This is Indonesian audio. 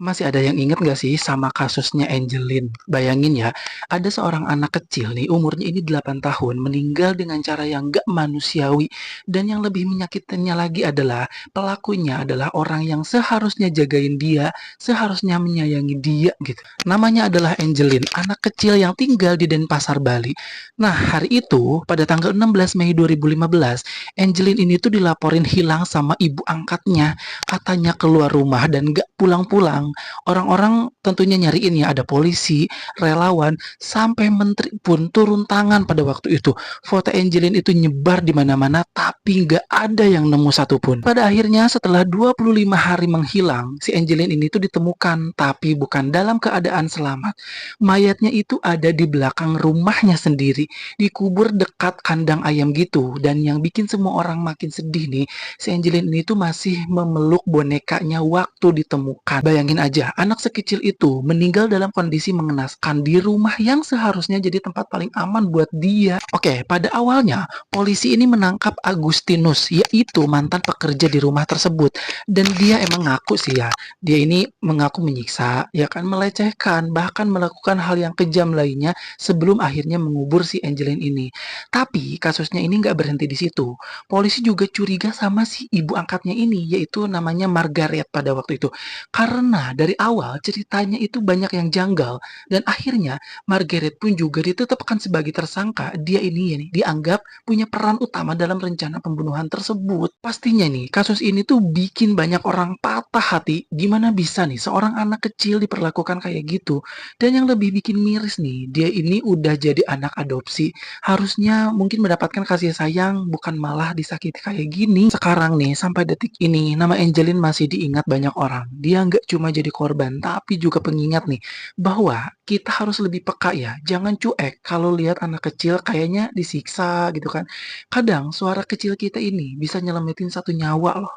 Masih ada yang inget nggak sih sama kasusnya Angelin? Bayangin ya, ada seorang anak kecil nih, umurnya ini 8 tahun, meninggal dengan cara yang nggak manusiawi. Dan yang lebih menyakitkannya lagi adalah, pelakunya adalah orang yang seharusnya jagain dia, seharusnya menyayangi dia gitu. Namanya adalah Angelin, anak kecil yang tinggal di Denpasar, Bali. Nah, hari itu, pada tanggal 16 Mei 2015, Angelin ini tuh dilaporin hilang sama ibu angkatnya. Katanya keluar rumah dan nggak pulang-pulang. Orang-orang tentunya nyariin ya, ada polisi, relawan, sampai menteri pun turun tangan pada waktu itu. Foto Angelin itu nyebar di mana-mana, tapi nggak ada yang nemu satupun. Pada akhirnya setelah 25 hari menghilang, si Angelin ini tuh ditemukan, tapi bukan dalam keadaan selamat. Mayatnya itu ada di belakang rumahnya sendiri, dikubur dekat kandang ayam gitu. Dan yang bikin semua orang makin sedih nih, si Angelin ini tuh masih memeluk bonekanya waktu ditemukan. Bayangin aja, anak sekecil itu meninggal dalam kondisi mengenaskan di rumah yang seharusnya jadi tempat paling aman buat dia. Oke, pada awalnya polisi ini menangkap Agustinus, yaitu mantan pekerja di rumah tersebut. Dan dia emang ngaku sih ya, dia ini mengaku menyiksa, ya kan, melecehkan, bahkan melakukan hal yang kejam lainnya sebelum akhirnya mengubur si Angelin ini. Tapi kasusnya ini nggak berhenti di situ. Polisi juga curiga sama si ibu angkatnya ini, yaitu namanya Margaret pada waktu itu. Karena dari awal ceritanya itu banyak yang janggal, dan akhirnya Margaret pun juga ditetapkan sebagai tersangka. Dia ini ya nih, dianggap punya peran utama dalam rencana pembunuhan tersebut. Pastinya nih, kasus ini tuh bikin banyak orang patah hati. Gimana bisa nih seorang anak kecil diperlakukan kayak gitu? Dan yang lebih bikin miris nih, dia ini udah jadi anak adopsi. Harusnya mungkin mendapatkan kasih sayang, bukan malah disakiti kayak gini. Sekarang nih, sampai detik ini, nama Angelin masih diingat banyak orang. Dia nggak cuma jadi korban, tapi juga pengingat nih, bahwa kita harus lebih peka ya. Jangan cuek kalau lihat anak kecil kayaknya disiksa gitu kan. Kadang suara kecil kita ini bisa nyelamatin satu nyawa loh.